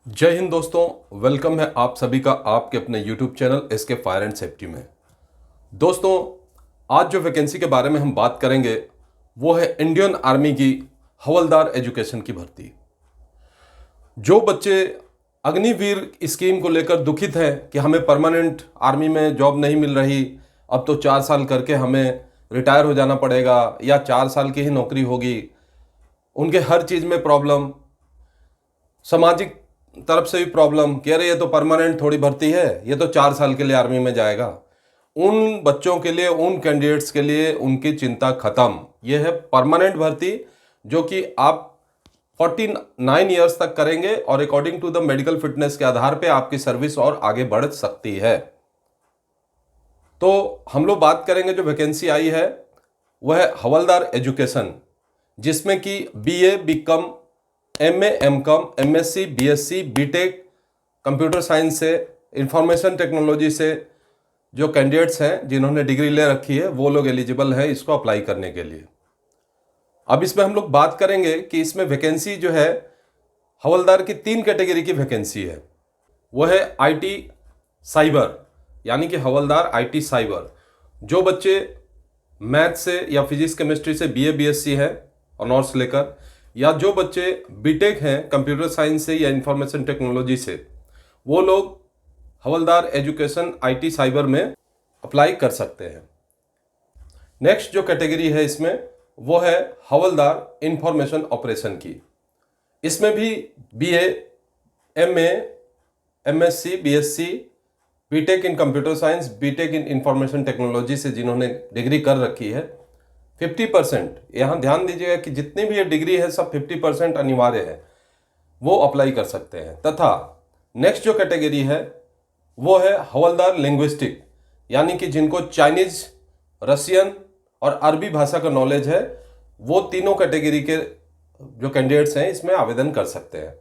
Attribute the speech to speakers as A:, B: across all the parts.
A: जय हिंद दोस्तों, वेलकम है आप सभी का आपके अपने YouTube channel SK fire and safety में। दोस्तों, आज जो वैकेंसी के बारे में हम बात करेंगे वो है इंडियन आर्मी की हवलदार एजुकेशन की भर्ती। जो बच्चे अग्निवीर स्कीम को लेकर दुखित हैं कि हमें परमानेंट आर्मी में जॉब नहीं मिल रही, अब तो 4 साल करके हमें रिटायर हो जाना पड़ेगा या 4 साल की ही नौकरी होगी, उनके हर चीज़ में प्रॉब्लम, सामाजिक तरफ से भी प्रॉब्लम कि अरे ये तो परमानेंट थोड़ी भर्ती है, ये तो 4 साल के लिए आर्मी में जाएगा। उन बच्चों के लिए, उन कैंडिडेट्स के लिए उनकी चिंता खत्म। ये है परमानेंट भर्ती जो कि आप 49 ईयर्स तक करेंगे और according to the medical fitness के आधार पे आपकी सर्विस और आगे बढ़ सकती है। तो हम लोग बात करेंगे, जो वैकेंसी आई है वह है हवलदार एजुकेशन, जिसमें कि BA, BCom, MA, MCom, MSc, BSc, BTech, computer science से, इंफॉर्मेशन टेक्नोलॉजी से जो कैंडिडेट्स हैं जिन्होंने डिग्री ले रखी है वो लोग एलिजिबल है इसको अप्लाई करने के लिए। अब इसमें हम लोग बात करेंगे कि इसमें वैकेंसी जो है हवलदार की 3 कैटेगरी की वैकेंसी है। वो है आईटी साइबर, यानी कि हवलदार आईटी साइबर। जो बच्चे मैथ से या फिजिक्स केमिस्ट्री से बीए बीएससी है ऑनर्स लेकर, या जो बच्चे बीटेक हैं कंप्यूटर साइंस से या इंफॉर्मेशन टेक्नोलॉजी से, वो लोग हवलदार एजुकेशन आईटी साइबर में अप्लाई कर सकते हैं। नेक्स्ट जो कैटेगरी है इसमें वो है हवलदार इंफॉर्मेशन ऑपरेशन की। इसमें भी BA, MA, MSc, BSc, BTech in computer science, BTech in information technology से जिन्होंने डिग्री कर रखी है 50%, यहाँ ध्यान दीजिएगा कि जितनी भी ये डिग्री है सब 50% अनिवार्य है, वो अप्लाई कर सकते हैं। तथा नेक्स्ट जो कैटेगरी है वो है हवलदार लिंग्विस्टिक, यानी कि जिनको चाइनीज, रशियन और अरबी भाषा का नॉलेज है, वो तीनों कैटेगरी के जो कैंडिडेट्स हैं इसमें आवेदन कर सकते हैं।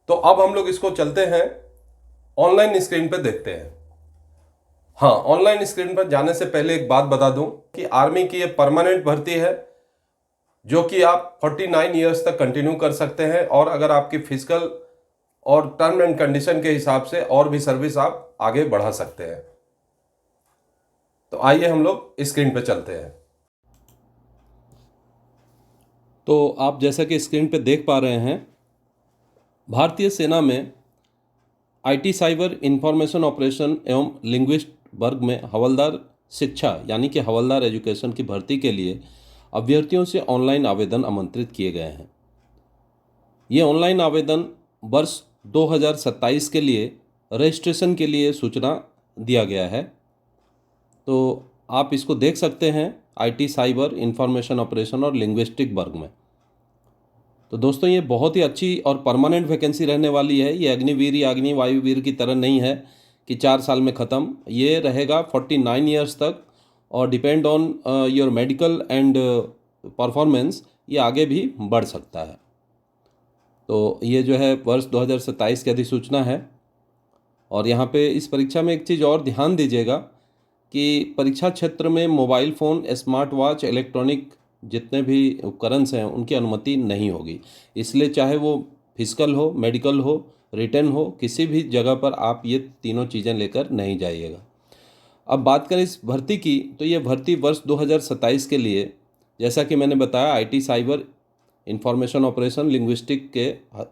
A: तो अब हम लोग इसको चलते हैं ऑनलाइन स्क्रीन पे देखते हैं। हाँ, ऑनलाइन स्क्रीन पर जाने से पहले एक बात बता दूं कि आर्मी की ये परमानेंट भर्ती है जो कि आप 49 ईयर्स तक कंटिन्यू कर सकते हैं, और अगर आपकी फिजिकल और टर्म एंड कंडीशन के हिसाब से और भी सर्विस आप आगे बढ़ा सकते हैं। तो आइए हम लोग स्क्रीन पे चलते हैं। तो आप जैसा कि स्क्रीन पे देख पा रहे हैं, भारतीय सेना में आईटी साइबर, इंफॉर्मेशन ऑपरेशन एवं लिंग्विस्ट वर्ग में हवलदार शिक्षा यानी कि हवलदार एजुकेशन की भर्ती के लिए अभ्यर्थियों से ऑनलाइन आवेदन आमंत्रित किए गए हैं। ये ऑनलाइन आवेदन वर्ष 2027 के लिए रजिस्ट्रेशन के लिए सूचना दिया गया है। तो आप इसको देख सकते हैं आईटी साइबर, इंफॉर्मेशन ऑपरेशन और लिंग्विस्टिक वर्ग में। तो दोस्तों, ये बहुत ही अच्छी और परमानेंट वैकेंसी रहने वाली है। ये अग्निवीर या अग्नि वायुवीर की तरह नहीं है कि 4 साल में ख़त्म। ये रहेगा 49 ईयर्स तक, और depend on your medical and performance ये आगे भी बढ़ सकता है। तो ये जो है वर्ष 2027 की अधिसूचना है। और यहाँ पे इस परीक्षा में एक चीज़ और ध्यान दीजिएगा कि परीक्षा क्षेत्र में mobile phone, smart watch, electronic जितने भी उपकरण हैं उनकी अनुमति नहीं होगी। इसलिए चाहे वो फिजिकल हो, मेडिकल हो, रिटर्न हो, किसी भी जगह पर आप ये तीनों चीज़ें लेकर नहीं जाइएगा। अब बात करें इस भर्ती की, तो ये भर्ती वर्ष 2027 के लिए, जैसा कि मैंने बताया, IT cyber, information operation, linguistic के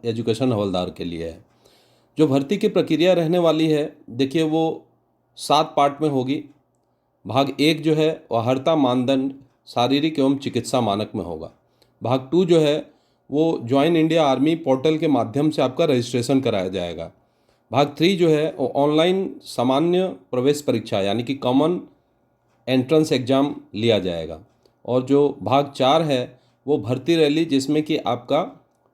A: एजुकेशन हवलदार के लिए है। जो भर्ती की प्रक्रिया रहने वाली है, देखिए, वो 7 पार्ट में होगी। भाग 1 जो है वह अर्हता मानदंड शारीरिक एवं चिकित्सा मानक में होगा। भाग 2 जो है वो ज्वाइन इंडिया आर्मी पोर्टल के माध्यम से आपका रजिस्ट्रेशन कराया जाएगा। भाग 3 जो है वो ऑनलाइन सामान्य प्रवेश परीक्षा यानी कि कॉमन एंट्रेंस एग्ज़ाम लिया जाएगा। और जो भाग 4 है वो भर्ती रैली, जिसमें कि आपका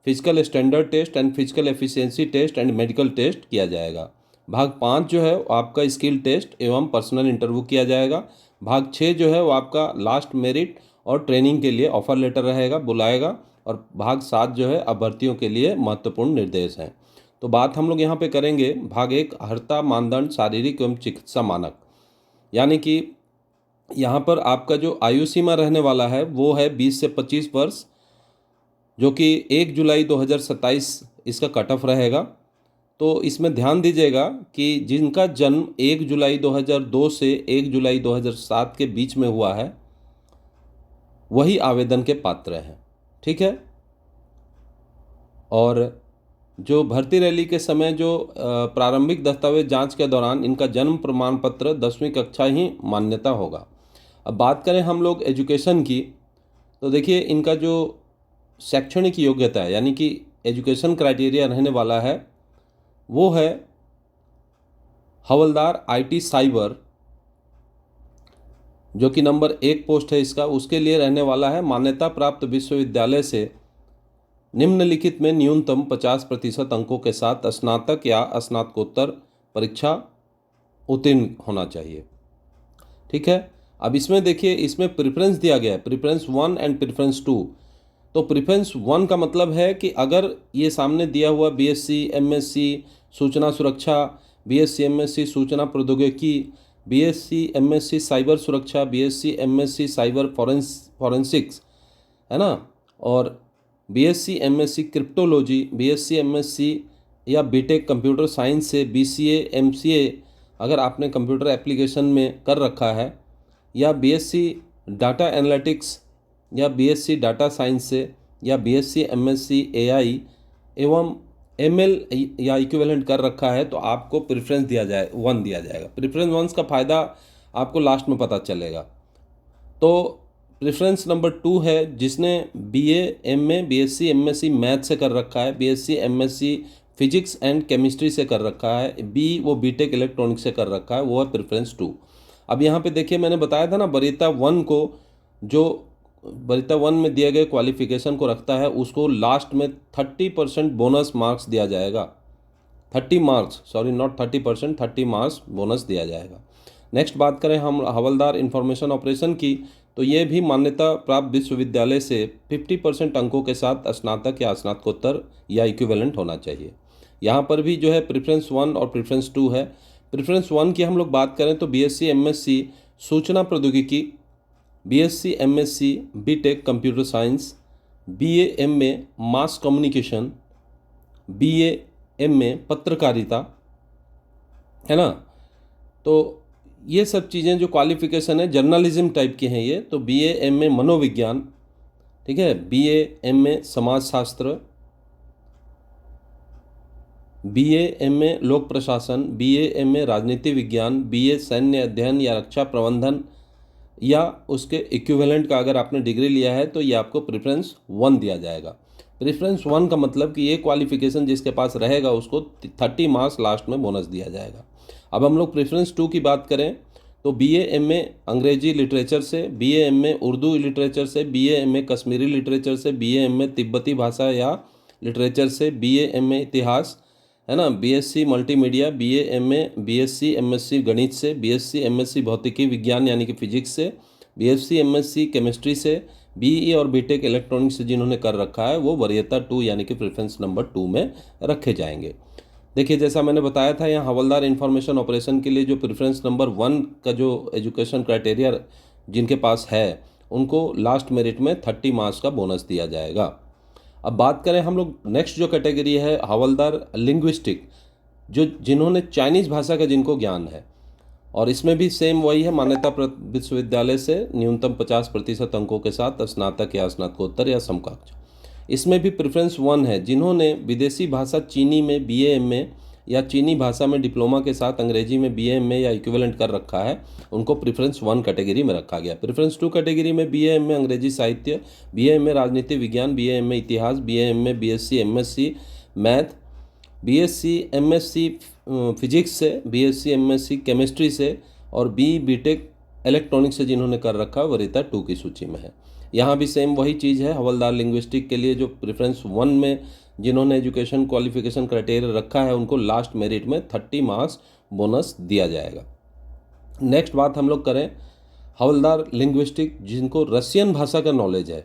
A: physical standard test and physical efficiency test and medical test किया जाएगा। भाग 5 जो है वो आपका स्किल टेस्ट एवं पर्सनल इंटरव्यू किया जाएगा। भाग 6 जो है वो आपका लास्ट मेरिट और ट्रेनिंग के लिए ऑफर लेटर रहेगा, बुलाएगा। और भाग 7 जो है अभ्यर्थियों के लिए महत्वपूर्ण निर्देश हैं। तो बात हम लोग यहाँ पे करेंगे भाग 1, अर्हता मानदंड शारीरिक एवं चिकित्सा मानक, यानी कि यहाँ पर आपका जो आयु सीमा रहने वाला है वो है 20 से 25 वर्ष, जो कि 1 जुलाई 2027 इसका कट ऑफ रहेगा। तो इसमें ध्यान दीजिएगा कि जिनका जन्म 1 जुलाई 2002 से 1 जुलाई 2007 के बीच में हुआ है वही आवेदन के पात्र हैं, ठीक है। और जो भर्ती रैली के समय जो प्रारंभिक दस्तावेज जांच के दौरान इनका जन्म प्रमाण पत्र 10वीं कक्षा ही मान्यता होगा। अब बात करें हम लोग एजुकेशन की, तो देखिए इनका जो शैक्षणिक योग्यता है यानी कि एजुकेशन क्राइटेरिया रहने वाला है वो है हवलदार आईटी साइबर, जो कि नंबर 1 पोस्ट है इसका, उसके लिए रहने वाला है मान्यता प्राप्त विश्वविद्यालय से निम्नलिखित में न्यूनतम 50% अंकों के साथ स्नातक या स्नातकोत्तर परीक्षा उत्तीर्ण होना चाहिए, ठीक है। अब इसमें देखिए इसमें प्रेफरेंस दिया गया है, प्रेफरेंस 1 एंड प्रेफरेंस 2। तो प्रेफरेंस 1 का मतलब है कि अगर ये सामने दिया हुआ बीएससी एमएससी सूचना सुरक्षा, बीएससी एमएससी सूचना प्रौद्योगिकी, बीएससी एमएससी साइबर सुरक्षा, बीएससी एमएससी साइबर फॉरेंसिक्स, है ना, और BSc MSc cryptology, BSc MSc या बीटेक कंप्यूटर साइंस से, बीसीए एमसीए अगर आपने कंप्यूटर एप्लीकेशन में कर रखा है, या बीएससी डाटा एनालिटिक्स या बीएससी डाटा साइंस से, या बीएससी एमएससी एआई एवं एमएल या इक्विवेलेंट कर रखा है, तो आपको प्रेफरेंस 1 दिया जाएगा। प्रेफरेंस 1 का फ़ायदा आपको लास्ट में पता चलेगा। तो प्रेफरेंस नंबर 2 है जिसने BA MA BSc MSc math से कर रखा है, BSc MSc physics and chemistry से कर रखा है, वो बीटेक इलेक्ट्रॉनिक्स से कर रखा है, वो है प्रेफरेंस 2। अब यहाँ पे देखिए मैंने बताया था ना, वरीयता 1 को जो वरीयता 1 में दिए गए क्वालिफिकेशन को रखता है उसको लास्ट में 30% बोनस मार्क्स दिया जाएगा। 30 marks, sorry not 30%, 30 marks bonus दिया जाएगा। नेक्स्ट बात करें हम हवलदार इंफॉर्मेशन ऑपरेशन की, तो ये भी मान्यता प्राप्त विश्वविद्यालय से 50% अंकों के साथ स्नातक या स्नातकोत्तर या इक्विवेलेंट होना चाहिए। यहाँ पर भी जो है प्रेफरेंस 1 और प्रेफरेंस 2 है। प्रेफरेंस 1 की हम लोग बात करें तो बीएससी एमएससी सूचना प्रौद्योगिकी, BSc MSc BTech computer science, BA MA mass communication, BA MA पत्रकारिता, है ना। तो ये सब चीज़ें जो क्वालिफिकेशन है जर्नलिज्म टाइप की हैं ये, तो बीए एमए मनोविज्ञान, ठीक है, बीए एमए समाजशास्त्र, बीए एमए लोक प्रशासन, बीए एमए राजनीति विज्ञान, बीए सैन्य अध्ययन या रक्षा प्रबंधन या उसके इक्विवेलेंट का अगर आपने डिग्री लिया है तो ये आपको प्रेफरेंस 1 दिया जाएगा। प्रेफरेंस 1 का मतलब कि ये क्वालिफिकेशन जिसके पास रहेगा उसको 30 मार्क्स लास्ट में बोनस दिया जाएगा। अब हम लोग प्रेफरेंस 2 की बात करें तो बीए एमए अंग्रेजी लिटरेचर से, बीए एमए उर्दू लिटरेचर से, बीए एमए कश्मीरी लिटरेचर से, बीए एमए तिब्बती भाषा या लिटरेचर से, बीए एमए इतिहास, है ना, BSc multimedia, BA MA BSc MSc गणित से, बीएससी एमएससी भौतिकी विज्ञान यानी कि फिजिक्स से, बीएससी एमएससी केमिस्ट्री से, बीई और बीटेक इलेक्ट्रॉनिक्स से जिन्होंने कर रखा है वो वरीयता 2 यानी कि प्रेफरेंस नंबर 2 में रखे जाएंगे। देखिए जैसा मैंने बताया था यहाँ हवलदार इंफॉर्मेशन ऑपरेशन के लिए जो प्रेफरेंस नंबर 1 का जो एजुकेशन क्राइटेरिया जिनके पास है उनको लास्ट मेरिट में 30 मार्क्स का बोनस दिया जाएगा। अब बात करें हम लोग नेक्स्ट जो कैटेगरी है हवलदार लिंग्विस्टिक, जो जिन्होंने चाइनीज़ भाषा का जिनको ज्ञान है, और इसमें भी सेम वही है मान्यता प्राप्त विश्वविद्यालय से न्यूनतम 50% अंकों के साथ स्नातक या स्नातकोत्तर या समकक्ष। इसमें भी प्रेफरेंस 1 है जिन्होंने विदेशी भाषा चीनी में बीए एमए या चीनी भाषा में डिप्लोमा के साथ अंग्रेजी में बीए एमए या इक्विवेलेंट कर रखा है, उनको प्रेफरेंस 1 कैटेगरी में रखा गया। प्रेफरेंस 2 कैटेगरी में बीए एमए अंग्रेजी साहित्य, बीए एमए राजनीति विज्ञान, बीए एमए इतिहास, BA MA BSc MSc math, BSc MSc physics से, बीएससी एमएससी केमिस्ट्री से और बीटेक इलेक्ट्रॉनिक्स से जिन्होंने कर रखा वरीयता 2 की सूची में है। यहाँ भी सेम वही चीज़ है, हवलदार लिंग्विस्टिक के लिए जो प्रेफरेंस 1 में जिन्होंने एजुकेशन क्वालिफिकेशन क्राइटेरिया रखा है उनको लास्ट मेरिट में 30 मार्क्स बोनस दिया जाएगा। नेक्स्ट बात हम लोग करें हवलदार लिंग्विस्टिक जिनको रशियन भाषा का नॉलेज है,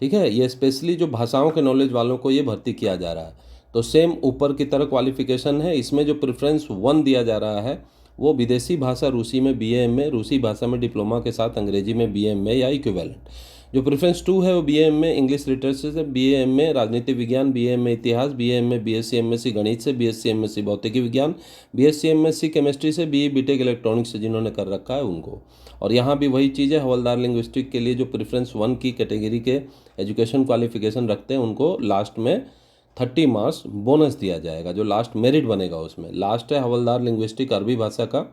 A: ठीक है, ये स्पेशली जो भाषाओं के नॉलेज वालों को ये भर्ती किया जा रहा है। तो सेम ऊपर की तरह क्वालिफिकेशन है, इसमें जो प्रेफरेंस 1 दिया जा रहा है वो विदेशी भाषा रूसी में बीए एमए, रूसी भाषा में डिप्लोमा के साथ अंग्रेजी में बीए एमए या इक्विवेलेंट।
B: जो प्रेफरेंस 2 है वो BA MA इंग्लिश लिटरेचर से, BA MA राजनीति विज्ञान, BA MA इतिहास, BA MA BSc MSc गणित से, BSc MSc भौतिकी विज्ञान, BSc MSc केमिस्ट्री से, BE BTech इलेक्ट्रॉनिक्स से जिन्होंने कर रखा है उनको। और यहाँ भी वही चीज़ है, हवलदार लिंग्विस्टिक के लिए जो प्रेफरेंस 1 की कैटेगरी के एजुकेशन क्वालिफिकेशन रखते हैं उनको लास्ट में 30 मार्क्स बोनस दिया जाएगा, जो लास्ट मेरिट बनेगा उसमें। लास्ट है हवलदार लिंग्विस्टिक अरबी भाषा का,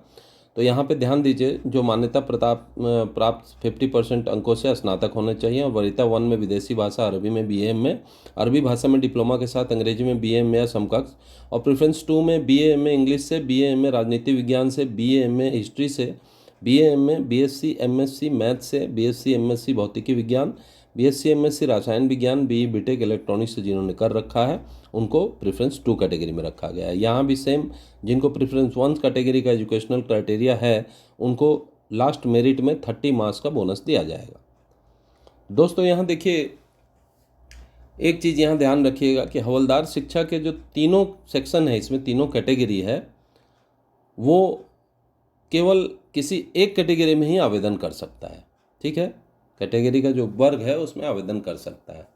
B: तो यहाँ पे ध्यान दीजिए, जो मान्यता प्राप्त 50% अंकों से स्नातक होने चाहिए, और वरीयता 1 में विदेशी भाषा अरबी में BA में, अरबी भाषा में डिप्लोमा के साथ अंग्रेजी में BA में या समकक्ष, और प्रेफरेंस 2 में BA में इंग्लिश से, BA में राजनीति विज्ञान से, BA में हिस्ट्री से, BA में BSc MSc मैथ से, BSc MSc भौतिकी विज्ञान, BSc MSc रसायन विज्ञान, BE BTech इलेक्ट्रॉनिक्स से जिन्होंने कर रखा है उनको प्रेफरेंस 2 कैटेगरी में रखा गया है। यहाँ भी सेम, जिनको प्रेफरेंस 1 कैटेगरी का एजुकेशनल क्राइटेरिया है उनको लास्ट मेरिट में 30 मार्क्स का बोनस दिया जाएगा। दोस्तों यहाँ देखिए, एक चीज़ यहाँ ध्यान रखिएगा कि हवलदार शिक्षा के जो तीनों सेक्शन है, इसमें तीनों कैटेगरी है, वो केवल किसी एक कैटेगरी में ही आवेदन कर सकता है। ठीक है, कैटेगरी का जो वर्ग है उसमें आवेदन कर सकता है,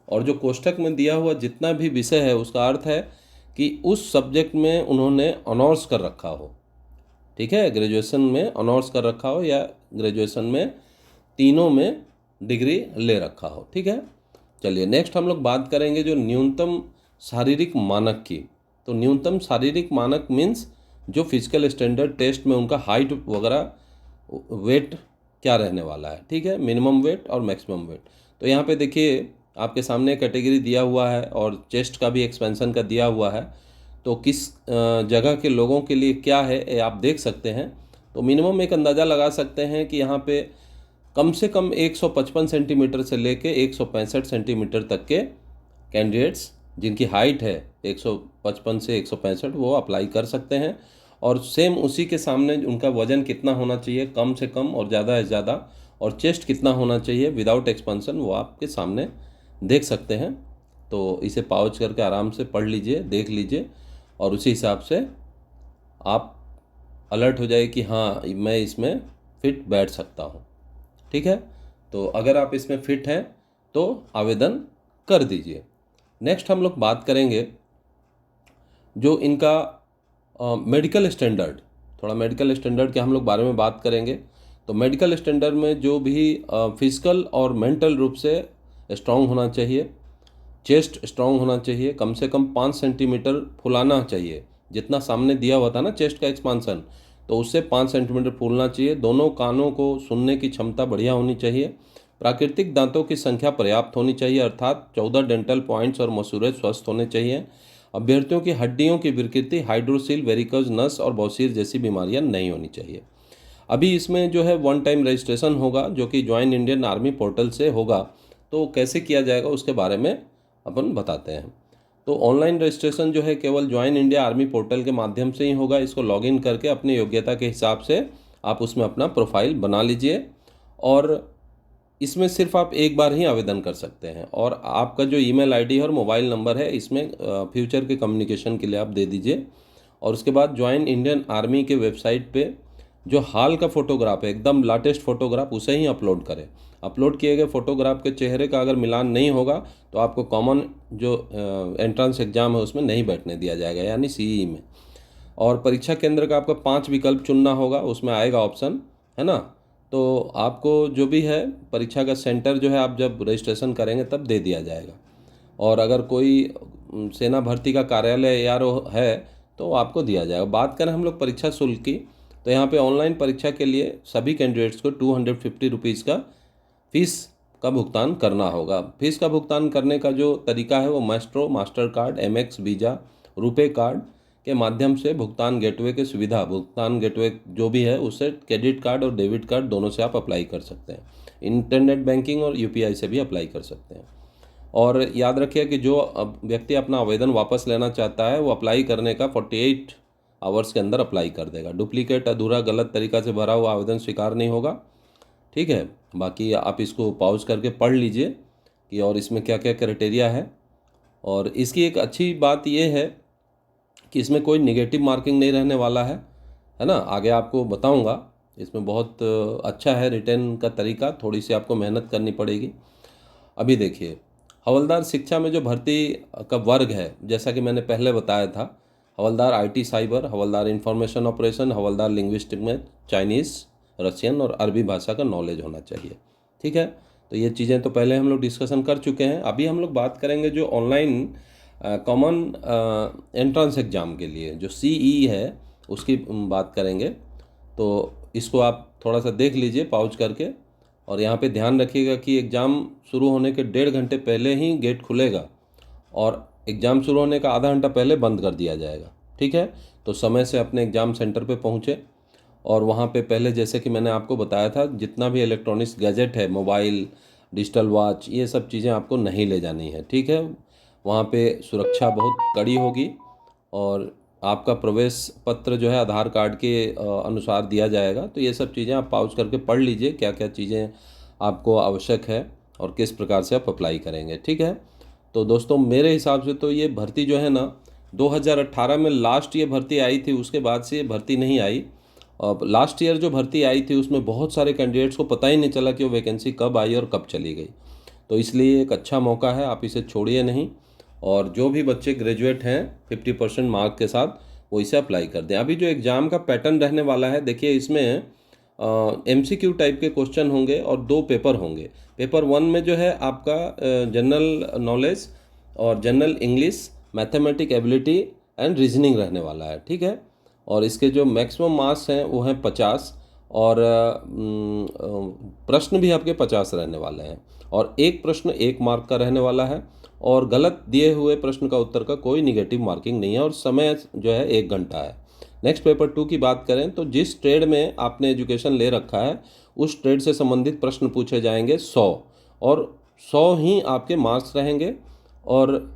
B: और जो कोष्ठक में दिया हुआ जितना भी विषय है उसका अर्थ है कि उस सब्जेक्ट में उन्होंने ऑनर्स कर रखा हो। ठीक है, ग्रेजुएशन में ऑनर्स कर रखा हो या ग्रेजुएशन में तीनों में डिग्री ले रखा हो। ठीक है, चलिए नेक्स्ट हम लोग बात करेंगे जो न्यूनतम शारीरिक मानक की। तो न्यूनतम शारीरिक मानक मीन्स जो फिजिकल स्टैंडर्ड टेस्ट में उनका हाइट वगैरह, वेट क्या रहने वाला है। ठीक है, मिनिमम वेट और मैक्सिमम वेट। तो यहाँ पे देखिए आपके सामने कैटेगरी दिया हुआ है और चेस्ट का भी एक्सपेंशन का दिया हुआ है, तो किस जगह के लोगों के लिए क्या है ये आप देख सकते हैं। तो मिनिमम एक अंदाज़ा लगा सकते हैं कि यहाँ पे कम से कम 155 सेंटीमीटर से लेके 165 सेंटीमीटर तक के कैंडिडेट्स जिनकी हाइट है 155 से 165 वो अप्लाई कर सकते हैं। और सेम उसी के सामने उनका वज़न कितना होना चाहिए, कम से कम और ज़्यादा से ज़्यादा, और चेस्ट कितना होना चाहिए विदाउट एक्सपेंशन, वो आपके सामने देख सकते हैं। तो इसे पॉज करके आराम से पढ़ लीजिए, देख लीजिए, और उसी हिसाब से आप अलर्ट हो जाए कि हाँ मैं इसमें फिट बैठ सकता हूँ। ठीक है, तो अगर आप इसमें फिट हैं तो आवेदन कर दीजिए। नेक्स्ट हम लोग बात करेंगे जो इनका मेडिकल स्टैंडर्ड, थोड़ा मेडिकल स्टैंडर्ड के हम लोग बारे में बात करेंगे। तो मेडिकल स्टैंडर्ड में जो भी फिजिकल और मेंटल रूप से स्ट्रांग होना चाहिए, चेस्ट स्ट्रांग होना चाहिए, कम से कम 5 सेंटीमीटर फुलाना चाहिए, जितना सामने दिया हुआ था ना चेस्ट का एक्सपांसन, तो उससे 5 सेंटीमीटर फूलना चाहिए। दोनों कानों को सुनने की क्षमता बढ़िया होनी चाहिए। प्राकृतिक दांतों की संख्या पर्याप्त होनी चाहिए, अर्थात 14 डेंटल पॉइंट्स और मसूड़े स्वस्थ होने चाहिए। अभ्यर्थियों की हड्डियों की विकृति, हाइड्रोसील, वेरिकोज नस और बौसीर जैसी बीमारियां नहीं होनी चाहिए। अभी इसमें जो है 1 टाइम रजिस्ट्रेशन होगा जो कि ज्वाइन इंडियन आर्मी पोर्टल से होगा। तो कैसे किया जाएगा उसके बारे में अपन बताते हैं। तो ऑनलाइन रजिस्ट्रेशन जो है केवल ज्वाइन इंडिया आर्मी पोर्टल के माध्यम से ही होगा। इसको लॉगिन करके अपनी योग्यता के हिसाब से आप उसमें अपना प्रोफाइल बना लीजिए, और इसमें सिर्फ आप एक बार ही आवेदन कर सकते हैं। और आपका जो ईमेल आईडी और मोबाइल नंबर है इसमें फ्यूचर के कम्युनिकेशन के लिए आप दे दीजिए। और उसके बाद ज्वाइन इंडियन आर्मी के वेबसाइट पे जो हाल का फ़ोटोग्राफ है, एकदम लेटेस्ट फ़ोटोग्राफ, उसे ही अपलोड करें। अपलोड किए गए फ़ोटोग्राफ के चेहरे का अगर मिलान नहीं होगा तो आपको कॉमन जो एंट्रेंस एग्ज़ाम है उसमें नहीं बैठने दिया जाएगा, यानी CE में। और परीक्षा केंद्र का आपका 5 विकल्प चुनना होगा, उसमें आएगा ऑप्शन, है ना। तो आपको जो भी है परीक्षा का सेंटर जो है आप जब रजिस्ट्रेशन करेंगे तब दे दिया जाएगा। और अगर कोई सेना भर्ती का कार्यालय ARO है तो आपको दिया जाएगा। बात करें हम लोग परीक्षा शुल्क की, तो यहाँ पे ऑनलाइन परीक्षा के लिए सभी कैंडिडेट्स को 250 रुपीज़ का फीस का भुगतान करना होगा। फीस का भुगतान करने का जो तरीका है वो maestro, master card, MX visa, RuPay card के माध्यम से भुगतान गेटवे के सुविधा, भुगतान गेटवे जो भी है उससे क्रेडिट कार्ड और डेबिट कार्ड दोनों से आप अप्लाई कर सकते हैं। इंटरनेट बैंकिंग और UPI से भी अप्लाई कर सकते हैं। और याद रखिए कि जो व्यक्ति अपना आवेदन वापस लेना चाहता है वो अप्लाई करने का 48 आवर्स के अंदर अप्लाई कर देगा। डुप्लीकेट, अधूरा, गलत तरीक़ा से भरा हुआ आवेदन स्वीकार नहीं होगा। ठीक है, बाकी आप इसको पॉज करके पढ़ लीजिए कि और इसमें क्या क्या क्राइटेरिया है। और इसकी एक अच्छी बात ये है कि इसमें कोई निगेटिव मार्किंग नहीं रहने वाला है ना। आगे आपको बताऊंगा इसमें बहुत अच्छा है रिटर्न का तरीका, थोड़ी सी आपको मेहनत करनी पड़ेगी। अभी देखिए, हवलदार शिक्षा में जो भर्ती का वर्ग है, जैसा कि मैंने पहले बताया था, हवलदार आईटी साइबर, हवलदार इंफॉर्मेशन ऑपरेशन, हवलदार लिंग्विस्टिक में चाइनीज़, रशियन और अरबी भाषा का नॉलेज होना चाहिए। ठीक है, तो ये चीज़ें तो पहले हम लोग डिस्कशन कर चुके हैं। अभी हम लोग बात करेंगे जो ऑनलाइन कॉमन एंट्रेंस एग्ज़ाम के लिए जो सीई है उसकी बात करेंगे। तो इसको आप थोड़ा सा देख लीजिए पॉज करके, और यहाँ पे ध्यान रखिएगा कि एग्ज़ाम शुरू होने के 1.5 घंटे पहले ही गेट खुलेगा और एग्ज़ाम शुरू होने का आधा घंटा पहले बंद कर दिया जाएगा। ठीक है, तो समय से अपने एग्ज़ाम सेंटर पे पहुँचे और वहाँ पे पहले जैसे कि मैंने आपको बताया था, जितना भी इलेक्ट्रॉनिक्स गैजेट है, मोबाइल, डिजिटल वॉच, ये सब चीज़ें आपको नहीं ले जानी है। ठीक है, वहाँ पे सुरक्षा बहुत कड़ी होगी और आपका प्रवेश पत्र जो है आधार कार्ड के अनुसार दिया जाएगा। तो ये सब चीज़ें आप पॉज करके पढ़ लीजिए, क्या क्या चीज़ें आपको आवश्यक है और किस प्रकार से आप अप्लाई करेंगे। ठीक है, तो दोस्तों मेरे हिसाब से तो ये भर्ती जो है ना, 2018 में लास्ट ये भर्ती आई थी, उसके बाद से ये भर्ती नहीं आई। अब लास्ट ईयर जो भर्ती आई थी उसमें बहुत सारे कैंडिडेट्स को पता ही नहीं चला कि वो वैकेंसी कब आई और कब चली गई। तो इसलिए एक अच्छा मौका है, आप इसे छोड़िए नहीं। और जो भी बच्चे ग्रेजुएट हैं 50% मार्क के साथ, वो इसे अप्लाई कर दें। अभी जो एग्ज़ाम का पैटर्न रहने वाला है, देखिए इसमें MCQ टाइप के क्वेश्चन होंगे और 2 पेपर होंगे। पेपर 1 में जो है आपका जनरल नॉलेज और general English, mathematic ability and reasoning रहने वाला है। ठीक है, और इसके जो मैक्सिमम मार्क्स हैं वो हैं 50 और प्रश्न भी आपके 50 रहने वाले हैं और एक प्रश्न 1 मार्क का रहने वाला है और गलत दिए हुए प्रश्न का उत्तर का कोई निगेटिव मार्किंग नहीं है और समय जो है 1 घंटा है। नेक्स्ट पेपर 2 की बात करें तो जिस ट्रेड में आपने एजुकेशन ले रखा है उस ट्रेड से संबंधित प्रश्न पूछे जाएंगे 100 और 100 ही आपके मार्क्स रहेंगे और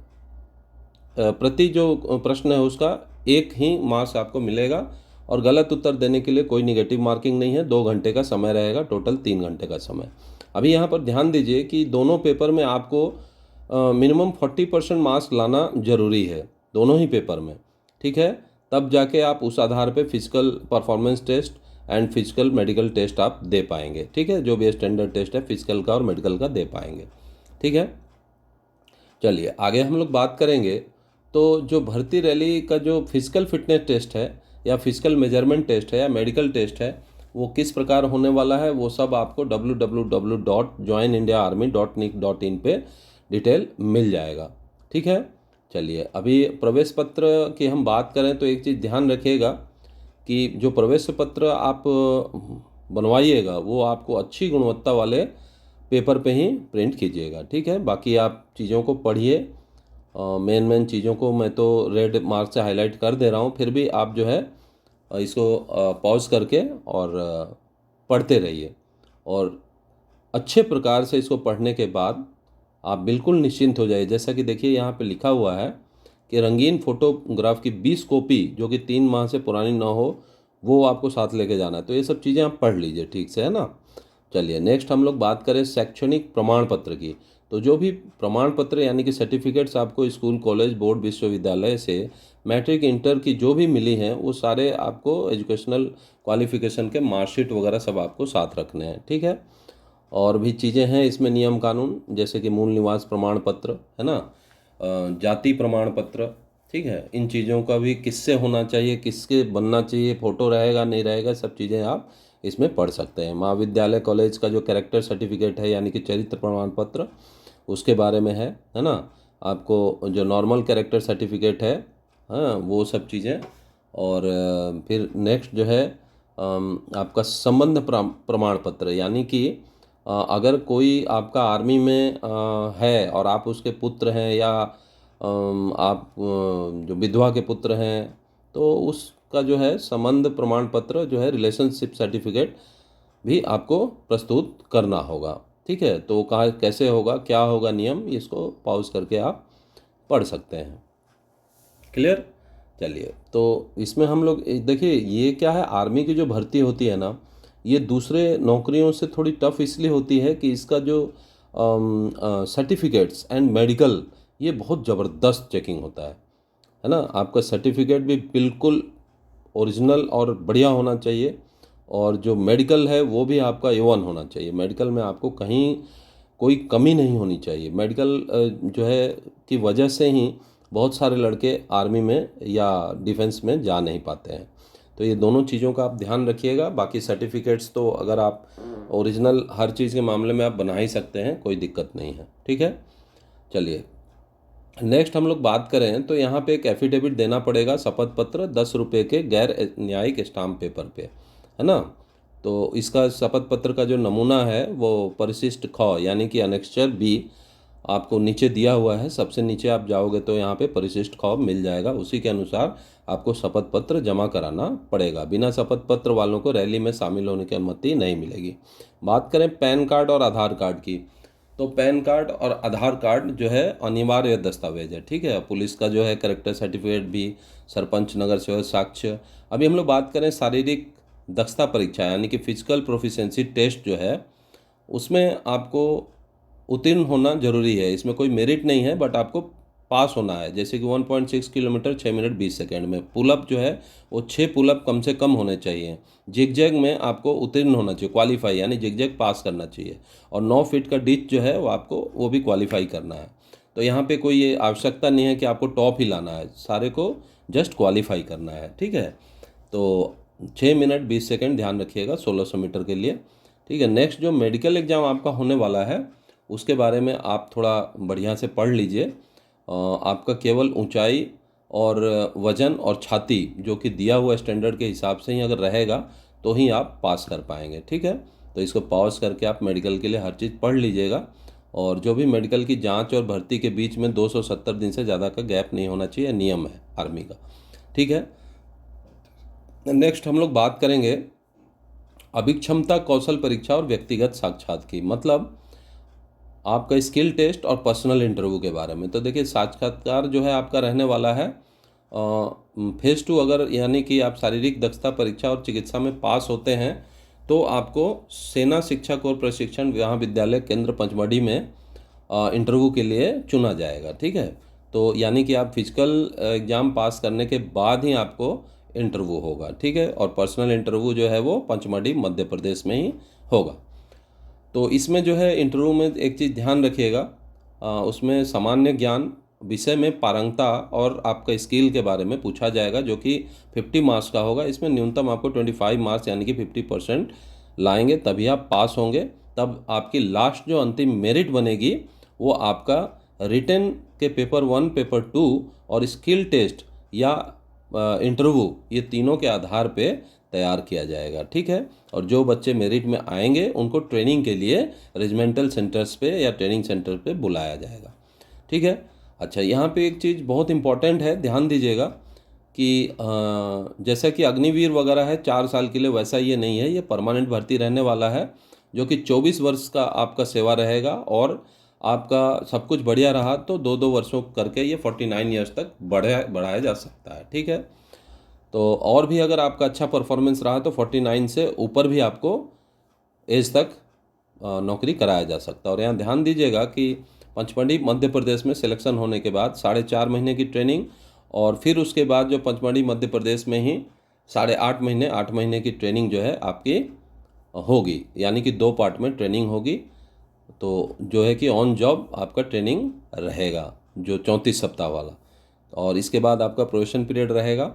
B: प्रति जो प्रश्न है उसका 1 ही मार्क्स आपको मिलेगा और गलत उत्तर देने के लिए कोई निगेटिव मार्किंग नहीं है। 2 घंटे का समय रहेगा, टोटल 3 घंटे का समय। अभी यहाँ पर ध्यान दीजिए कि दोनों पेपर में आपको मिनिमम 40% मार्क्स लाना जरूरी है, दोनों ही पेपर में। ठीक है, तब जाके आप उस आधार पे physical performance test and physical medical test आप दे पाएंगे। ठीक है, जो भी स्टैंडर्ड टेस्ट है फिजिकल का और मेडिकल का दे पाएंगे। ठीक है, चलिए आगे हम लोग बात करेंगे। तो जो भर्ती रैली का जो फिजिकल फिटनेस टेस्ट है या फिजिकल मेजरमेंट टेस्ट है या मेडिकल टेस्ट है, वो किस प्रकार होने वाला है, वो सब आपको www.joinindiaarmy.nic.in पे डिटेल मिल जाएगा। ठीक है, चलिए अभी प्रवेश पत्र की हम बात करें तो एक चीज़ ध्यान रखिएगा कि जो प्रवेश पत्र आप बनवाइएगा वो आपको अच्छी गुणवत्ता वाले पेपर पे ही प्रिंट कीजिएगा। ठीक है, बाकी आप चीज़ों को पढ़िए, मेन चीज़ों को मैं तो रेड मार्क से हाईलाइट कर दे रहा हूँ, फिर भी आप जो है इसको पॉज करके और पढ़ते रहिए और अच्छे प्रकार से इसको पढ़ने के बाद आप बिल्कुल निश्चिंत हो जाइए। जैसा कि देखिए यहाँ पे लिखा हुआ है कि रंगीन फोटोग्राफ की 20 कॉपी जो कि 3 माह से पुरानी ना हो वो आपको साथ लेके जाना है। तो ये सब चीज़ें आप पढ़ लीजिए ठीक से, है ना। चलिए नेक्स्ट हम लोग बात करें शैक्षणिक प्रमाण पत्र की। तो जो भी प्रमाण पत्र यानी कि सर्टिफिकेट्स आपको स्कूल, कॉलेज, बोर्ड, विश्वविद्यालय से मैट्रिक, इंटर की जो भी मिली हैं वो सारे आपको एजुकेशनल क्वालिफिकेशन के मार्कशीट वगैरह सब आपको साथ रखने हैं। ठीक है, और भी चीज़ें हैं इसमें नियम कानून, जैसे कि मूल निवास प्रमाण पत्र है ना, जाति प्रमाण पत्र। ठीक है, इन चीज़ों का भी किससे होना चाहिए, किसके बनना चाहिए, फ़ोटो रहेगा नहीं रहेगा, सब चीज़ें आप इसमें पढ़ सकते हैं। महाविद्यालय, कॉलेज का जो कैरेक्टर सर्टिफिकेट है यानी कि चरित्र प्रमाण पत्र, उसके बारे में है ना। आपको जो नॉर्मल कैरेक्टर सर्टिफिकेट है, हाँ, वो सब चीज़ें। और फिर नेक्स्ट जो है आपका संबंध प्रमाण पत्र, यानी कि अगर कोई आपका आर्मी में है और आप उसके पुत्र हैं या आप जो विधवा के पुत्र हैं तो उसका जो है संबंध प्रमाण पत्र जो है, रिलेशनशिप सर्टिफिकेट भी आपको प्रस्तुत करना होगा। ठीक है, तो कहाँ कैसे होगा, क्या होगा नियम, इसको पॉज करके आप पढ़ सकते हैं। क्लियर। चलिए, तो इसमें हम लोग देखिए ये क्या है, आर्मी की जो भर्ती होती है ना, ये दूसरे नौकरियों से थोड़ी टफ इसलिए होती है कि इसका जो सर्टिफिकेट्स एंड मेडिकल, ये बहुत ज़बरदस्त चेकिंग होता है ना। आपका सर्टिफिकेट भी बिल्कुल ओरिजिनल और बढ़िया होना चाहिए और जो मेडिकल है वो भी आपका A1 होना चाहिए। मेडिकल में आपको कहीं कोई कमी नहीं होनी चाहिए। मेडिकल जो है की वजह से ही बहुत सारे लड़के आर्मी में या डिफेंस में जा नहीं पाते हैं। तो ये दोनों चीज़ों का आप ध्यान रखिएगा। बाकी सर्टिफिकेट्स तो अगर आप ओरिजिनल हर चीज़ के मामले में आप बना ही सकते हैं, कोई दिक्कत नहीं है। ठीक है, चलिए नेक्स्ट हम लोग बात करें तो यहाँ पे एक एफिडेविट देना पड़ेगा, शपथ पत्र 10 रुपये के गैर न्यायिक स्टाम्प पेपर पे, है ना। तो इसका शपथ पत्र का जो नमूना है वो परिशिष्ट ख यानी कि अनेक्स्चर बी आपको नीचे दिया हुआ है। सबसे नीचे आप जाओगे तो यहाँ पे परिशिष्ट ख मिल जाएगा, उसी के अनुसार आपको शपथ पत्र जमा कराना पड़ेगा। बिना शपथ पत्र वालों को रैली में शामिल होने की अनुमति नहीं मिलेगी। बात करें पैन कार्ड और आधार कार्ड की, तो पैन कार्ड और आधार कार्ड जो है अनिवार्य दस्तावेज है। ठीक है, पुलिस का जो है कैरेक्टर सर्टिफिकेट भी, सरपंच नगर सेवक साक्ष्य। अभी हम लोग बात करें शारीरिक दक्षता परीक्षा यानी कि फिजिकल प्रोफिशिएंसी टेस्ट जो है, उसमें आपको उत्तीर्ण होना जरूरी है। इसमें कोई मेरिट नहीं है, बट आपको पास होना है। जैसे कि 1.6 किलोमीटर 6 मिनट 20 सेकेंड में, पुलअप जो है वो 6 पुलअप कम से कम होने चाहिए। जिगजैग में आपको उत्तीर्ण होना चाहिए, क्वालिफाई यानी जिगजैग पास करना चाहिए। और 9 फीट का डिच जो है वो आपको वो भी क्वालिफाई करना है। तो यहाँ पे कोई ये आवश्यकता नहीं है कि आपको टॉप ही लाना है, सारे को जस्ट क्वालिफाई करना है। ठीक है, तो 6 मिनट 20 सेकेंड ध्यान रखिएगा 1600 मीटर के लिए। ठीक है, नेक्स्ट जो मेडिकल एग्ज़ाम आपका होने वाला है उसके बारे में आप थोड़ा बढ़िया से पढ़ लीजिए। आपका केवल ऊंचाई और वज़न और छाती जो कि दिया हुआ स्टैंडर्ड के हिसाब से ही अगर रहेगा तो ही आप पास कर पाएंगे। ठीक है, तो इसको पॉज करके आप मेडिकल के लिए हर चीज़ पढ़ लीजिएगा। और जो भी मेडिकल की जांच और भर्ती के बीच में 270 दिन से ज़्यादा का गैप नहीं होना चाहिए, नियम है आर्मी का। ठीक है, नेक्स्ट हम लोग बात करेंगे अभिक्षमता कौशल परीक्षा और व्यक्तिगत साक्षात की, मतलब आपका स्किल टेस्ट और पर्सनल इंटरव्यू के बारे में। तो देखिए साक्षात्कार जो है आपका रहने वाला है फेज़ 2। अगर यानी कि आप शारीरिक दक्षता परीक्षा और चिकित्सा में पास होते हैं तो आपको सेना शिक्षक और प्रशिक्षण महाविद्यालय केंद्र पंचमढ़ी में इंटरव्यू के लिए चुना जाएगा। ठीक है, तो यानी कि आप फिजिकल एग्ज़ाम पास करने के बाद ही आपको इंटरव्यू होगा। ठीक है, और पर्सनल इंटरव्यू जो है वो पंचमढ़ी मध्य प्रदेश में ही होगा। तो इसमें जो है इंटरव्यू में एक चीज़ ध्यान रखिएगा, उसमें सामान्य ज्ञान विषय में पारंगता और आपका स्किल के बारे में पूछा जाएगा, जो कि 50 मार्क्स का होगा। इसमें न्यूनतम आपको 25 मार्क्स यानी कि 50% लाएंगे तभी आप पास होंगे। तब आपकी लास्ट जो अंतिम मेरिट बनेगी वो आपका रिटन के पेपर 1, पेपर 2 और स्किल टेस्ट या इंटरव्यू, ये तीनों के आधार पे तैयार किया जाएगा। ठीक है, और जो बच्चे मेरिट में आएंगे उनको ट्रेनिंग के लिए रेजिमेंटल सेंटर्स पे या ट्रेनिंग सेंटर पे बुलाया जाएगा। ठीक है, अच्छा यहाँ पे एक चीज़ बहुत इम्पॉर्टेंट है, ध्यान दीजिएगा कि जैसा कि अग्निवीर वगैरह है 4 साल के लिए, वैसा ये नहीं है। ये परमानेंट भर्ती रहने वाला है, जो कि 24 वर्ष का आपका सेवा रहेगा। और आपका सब कुछ बढ़िया रहा तो 2-2 वर्षों करके ये 49 ईयर्स तक बढ़ाया जा सकता है। ठीक है, तो और भी अगर आपका अच्छा परफॉर्मेंस रहा तो 49 से ऊपर भी आपको एज तक नौकरी कराया जा सकता है। और यहाँ ध्यान दीजिएगा कि पंचमढ़ी मध्य प्रदेश में सिलेक्शन होने के बाद 4.5 महीने की ट्रेनिंग, और फिर उसके बाद जो पंचमढ़ी मध्य प्रदेश में ही 8.5 महीने 8 महीने की ट्रेनिंग जो है आपकी होगी, यानी कि 2 पार्ट में ट्रेनिंग होगी। तो जो है कि ऑन जॉब आपका ट्रेनिंग रहेगा जो 34 सप्ताह वाला। और इसके बाद आपका प्रोबेशन पीरियड रहेगा।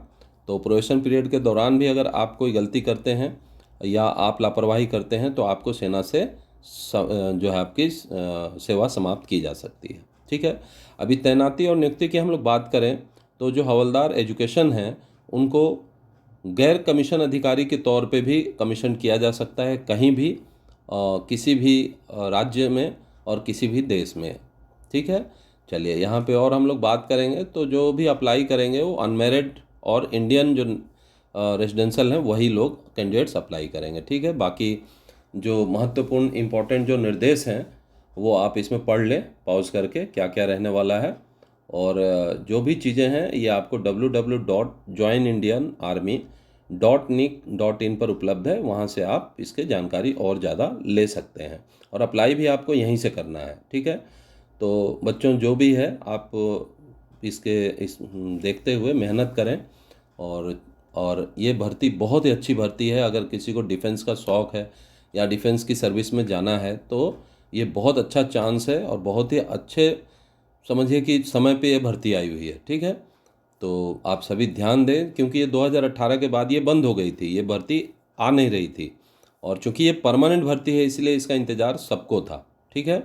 B: तो प्रोबेशन पीरियड के दौरान भी अगर आप कोई गलती करते हैं या आप लापरवाही करते हैं तो आपको सेना से जो है आपकी सेवा समाप्त की जा सकती है। ठीक है, अभी तैनाती और नियुक्ति की हम लोग बात करें तो जो हवलदार एजुकेशन हैं उनको गैर कमीशन अधिकारी के तौर पे भी कमीशन किया जा सकता है, कहीं भी किसी भी राज्य में और किसी भी देश में। ठीक है, चलिए यहाँ पे और हम लोग बात करेंगे तो जो भी अप्लाई करेंगे वो अनमेरिड और इंडियन जो रेजिडेंशियल हैं वही लोग कैंडिडेट्स अप्लाई करेंगे। ठीक है, बाकी जो महत्वपूर्ण इम्पोर्टेंट जो निर्देश हैं वो आप इसमें पढ़ लें पॉज करके, क्या क्या रहने वाला है। और जो भी चीज़ें हैं ये आपको www.joinindianarmy.nic.in पर उपलब्ध है, वहाँ से आप इसके जानकारी और ज़्यादा ले सकते हैं। और अप्लाई भी आपको यहीं से करना है। ठीक है, तो बच्चों जो भी है आप इस देखते हुए मेहनत करें और और ये भर्ती बहुत ही अच्छी भर्ती है। अगर किसी को डिफेंस का शौक़ है या डिफेंस की सर्विस में जाना है तो ये बहुत अच्छा चांस है और बहुत ही अच्छे समझिए कि समय पे ये भर्ती आई हुई है। ठीक है, तो आप सभी ध्यान दें क्योंकि ये 2018 के बाद ये बंद हो गई थी, ये भर्ती आ नहीं रही थी और चूंकि ये परमानेंट भर्ती है इसलिए इसका इंतज़ार सबको था। ठीक है,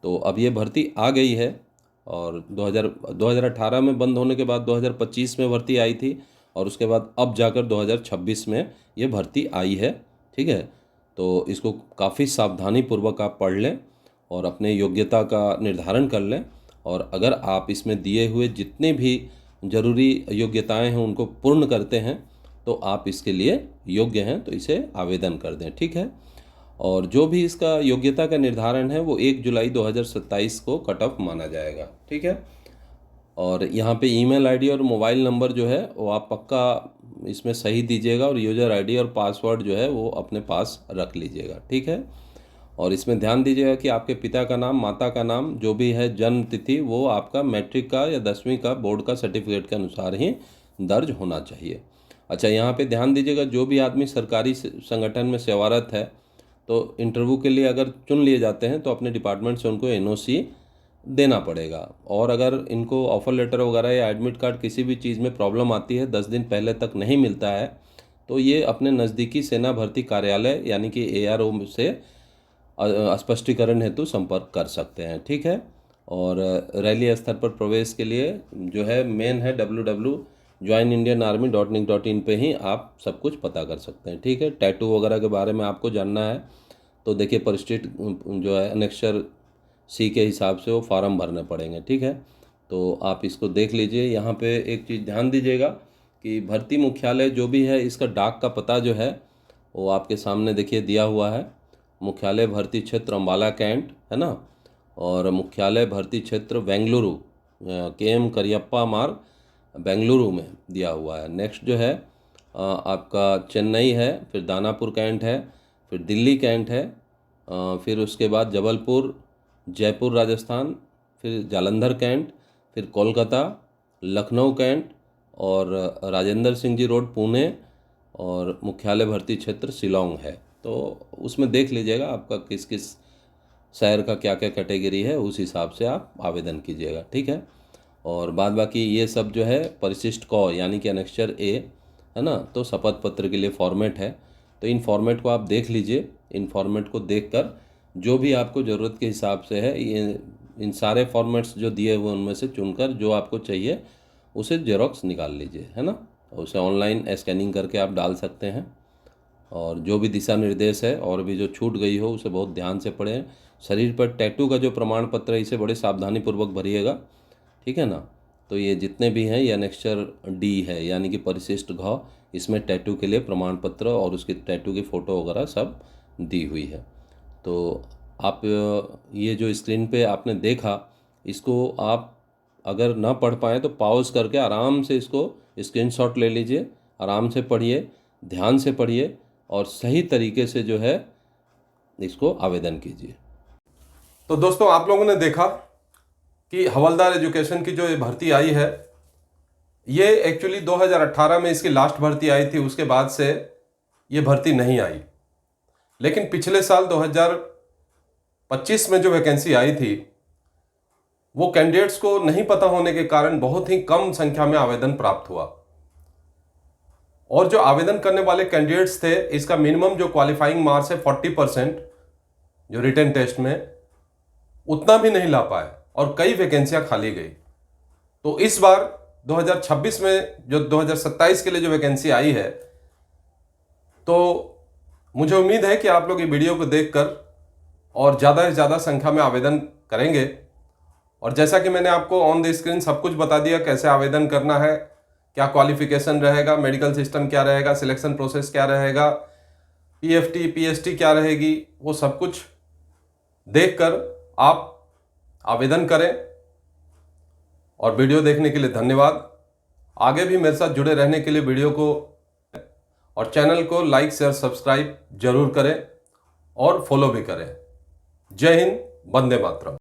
B: तो अब ये भर्ती आ गई है और 2018 में बंद होने के बाद 2025 में भर्ती आई थी और उसके बाद अब जाकर 2026 में ये भर्ती आई है। ठीक है, तो इसको काफ़ी सावधानी पूर्वक आप पढ़ लें और अपने योग्यता का निर्धारण कर लें और अगर आप इसमें दिए हुए जितने भी ज़रूरी योग्यताएं हैं उनको पूर्ण करते हैं तो आप इसके लिए योग्य हैं, तो इसे आवेदन कर दें। ठीक है, और जो भी इसका योग्यता का निर्धारण है वो 1 जुलाई 2027 को कट ऑफ माना जाएगा। ठीक है, और यहाँ पे ईमेल आईडी और मोबाइल नंबर जो है वो आप पक्का इसमें सही दीजिएगा और यूज़र आईडी और पासवर्ड जो है वो अपने पास रख लीजिएगा। ठीक है, और इसमें ध्यान दीजिएगा कि आपके पिता का नाम, माता का नाम, जो भी है जन्म तिथि वो आपका मैट्रिक का या 10वीं का बोर्ड का सर्टिफिकेट के अनुसार ही दर्ज होना चाहिए। अच्छा, यहाँ पे ध्यान दीजिएगा जो भी आदमी सरकारी संगठन में सेवारत है तो इंटरव्यू के लिए अगर चुन लिए जाते हैं तो अपने डिपार्टमेंट से उनको एनओसी देना पड़ेगा और अगर इनको ऑफ़र लेटर वगैरह या एडमिट कार्ड किसी भी चीज़ में प्रॉब्लम आती है 10 दिन पहले तक नहीं मिलता है तो ये अपने नज़दीकी सेना भर्ती कार्यालय यानी कि ARO से स्पष्टीकरण हेतु संपर्क कर सकते हैं। ठीक है, और रैली स्तर पर प्रवेश के लिए जो है मेन है www.joinindianarmy.nic.in पे ही आप सब कुछ पता कर सकते हैं। ठीक है, टैटू वगैरह के बारे में आपको जानना है तो देखिए परिशिष्ट जो है अनेक्सर C के हिसाब से वो फार्म भरने पड़ेंगे। ठीक है, तो आप इसको देख लीजिए। यहाँ पे एक चीज़ ध्यान दीजिएगा कि भर्ती मुख्यालय जो भी है इसका डाक का पता जो है वो आपके सामने देखिए दिया हुआ है। मुख्यालय भर्ती क्षेत्र अम्बाला कैंट है ना, और मुख्यालय भर्ती क्षेत्र बेंगलुरु KM करियप्पा मार्ग बेंगलुरु में दिया हुआ है। नेक्स्ट जो है आपका चेन्नई है, फिर दानापुर कैंट है, फिर दिल्ली कैंट है, फिर उसके बाद जबलपुर, जयपुर राजस्थान, फिर जालंधर कैंट, फिर कोलकाता, लखनऊ कैंट और राजेंद्र सिंह जी रोड पुणे और मुख्यालय भर्ती क्षेत्र शिलोंग है। तो उसमें देख लीजिएगा आपका किस किस शहर का क्या क्या कैटेगरी है, उस हिसाब से आप आवेदन कीजिएगा। ठीक है, और बाद बाकी ये सब जो है परिशिष्ट क यानी कि अनेक्सर A है ना, तो शपथ पत्र के लिए फॉर्मेट है तो इन फॉर्मेट को आप देख लीजिए। इन फॉर्मेट को देखकर जो भी आपको ज़रूरत के हिसाब से है ये इन सारे फॉर्मेट्स जो दिए हुए उनमें से चुनकर जो आपको चाहिए उसे जेरोक्स निकाल लीजिए, है ना, उसे ऑनलाइन स्कैनिंग करके आप डाल सकते हैं। और जो भी दिशा निर्देश है और भी जो छूट गई हो उसे बहुत ध्यान से पढ़ें। शरीर पर टैटू का जो प्रमाण पत्र है इसे बड़े सावधानी पूर्वक भरिएगा। ठीक है ना, तो ये जितने भी हैं ये अनेक्सर D है यानी कि परिशिष्ट घ, इसमें टैटू के लिए प्रमाण पत्र और उसकी टैटू की फ़ोटो वगैरह सब दी हुई है। तो आप ये जो स्क्रीन पे आपने देखा इसको आप अगर ना पढ़ पाएँ तो पॉज करके आराम से इसको स्क्रीनशॉट ले लीजिए, आराम से पढ़िए, ध्यान से पढ़िए और सही तरीके से जो है इसको आवेदन कीजिए।
A: तो दोस्तों आप लोगों ने देखा कि हवलदार एजुकेशन की जो ये भर्ती आई है ये एक्चुअली 2018 में इसकी लास्ट भर्ती आई थी, उसके बाद से ये भर्ती नहीं आई। लेकिन पिछले साल 2025 में जो वैकेंसी आई थी वो कैंडिडेट्स को नहीं पता होने के कारण बहुत ही कम संख्या में आवेदन प्राप्त हुआ और जो आवेदन करने वाले कैंडिडेट्स थे इसका मिनिमम जो क्वालिफाइंग मार्क्स है 40% जो रिटन टेस्ट में, उतना भी नहीं ला पाए और कई वैकेंसियां खाली गई। तो इस बार 2026 में जो 2027 के लिए जो वैकेंसी आई है तो मुझे उम्मीद है कि आप लोग ये वीडियो को देखकर और ज़्यादा से ज़्यादा संख्या में आवेदन करेंगे। और जैसा कि मैंने आपको ऑन द स्क्रीन सब कुछ बता दिया कैसे आवेदन करना है, क्या क्वालिफिकेशन रहेगा, मेडिकल सिस्टम क्या रहेगा, सिलेक्शन प्रोसेस क्या रहेगा, PFT PST क्या रहेगी, वो सब कुछ देखकर आप आवेदन करें। और वीडियो देखने के लिए धन्यवाद। आगे भी मेरे साथ जुड़े रहने के लिए वीडियो को और चैनल को लाइक शेयर सब्सक्राइब जरूर करें और फॉलो भी करें। जय हिंद, वंदे मातरम।